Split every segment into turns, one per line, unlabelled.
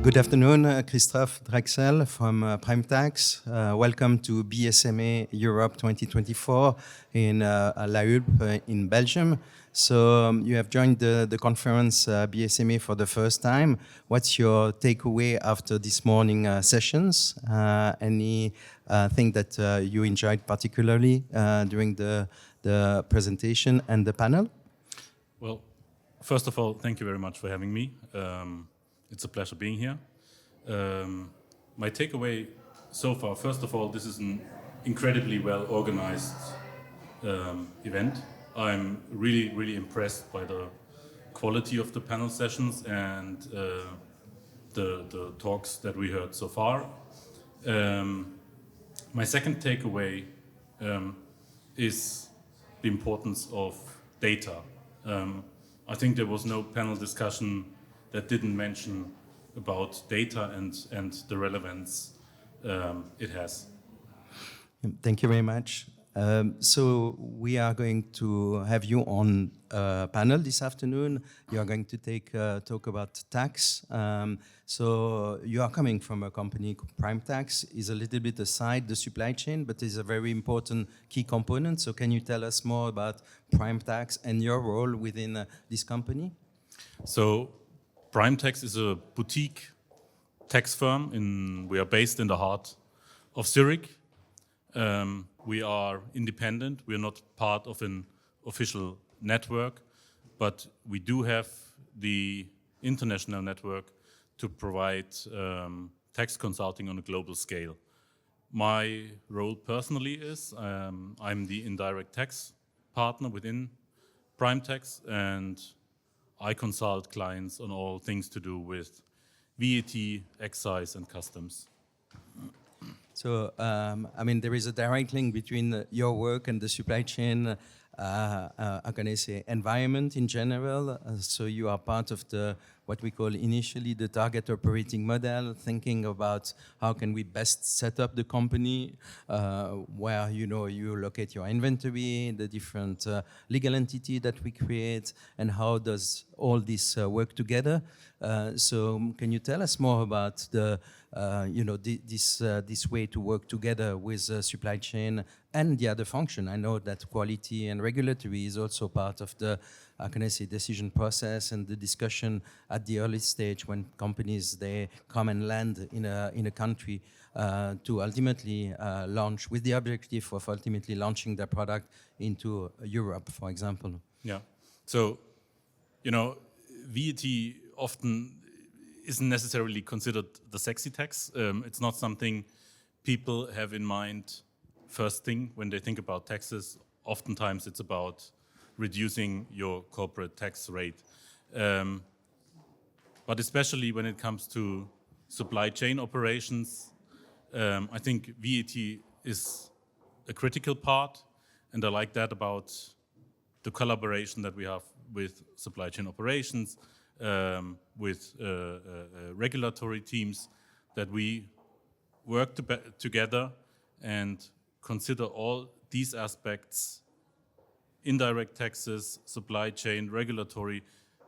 Good afternoon, Christoph Drexl from PrimeTax. Welcome to BSMA Europe 2024 in La Hulpe in Belgium. So you have joined the conference BSMA for the first time. What's your takeaway after this morning sessions? Any thing that you enjoyed particularly during the presentation and the panel?
Well, first of all, thank you very much for having me. It's a pleasure being here. My takeaway so far, first of all, this is an incredibly well organized event. I'm really impressed by the quality of the panel sessions and the talks that we heard so far. My second takeaway is the importance of data. I think there was no panel discussion that didn't mention about data and the relevance it has.
Thank you very much. So we are going to have you on a panel this afternoon. You are going to talk about tax. So you are coming from a company, PrimeTax is a little bit aside the supply chain, but is a very important key component. So can you tell us more about PrimeTax and your role within this company?
So PrimeTax is a boutique tax firm. We are based in the heart of Zurich. We are independent. We are not part of an official network, but we do have the international network to provide tax consulting on a global scale. My role personally is I'm the indirect tax partner within PrimeTax, and I consult clients on all things to do with VAT, excise, and customs.
So, I mean, there is a direct link between your work and the supply chain, how can I say, environment in general. So you are part of what we call initially the target operating model, thinking about how can we best set up the company, where, you locate your inventory, the different legal entity that we create, and how does all this work together. So can you tell us more about this way to work together with supply chain and the other function? I know that quality and regulatory is also part of the, how can I say, decision process and the discussion at the early stage when companies, they come and land in a country to ultimately launch with the objective of ultimately launching their product into Europe, for example.
Yeah. So, VAT often isn't necessarily considered the sexy tax. It's not something people have in mind first thing when they think about taxes. Oftentimes it's about reducing your corporate tax rate. But especially when it comes to supply chain operations, I think VAT is a critical part, and I like that about the collaboration that we have with supply chain operations, with regulatory teams, that we work together and consider all these aspects, indirect taxes, supply chain, regulatory,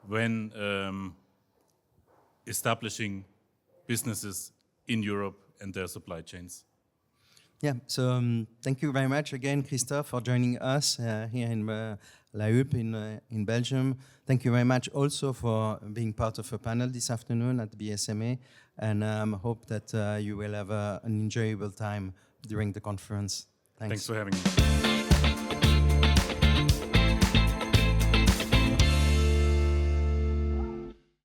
when establishing businesses in Europe and their supply chains.
Yeah, so thank you very much again, Christoph, for joining us here in La Hulpe in Belgium. Thank you very much also for being part of a panel this afternoon at BSMA, and hope that you will have an enjoyable time during the conference. Thanks.
Thanks for having me.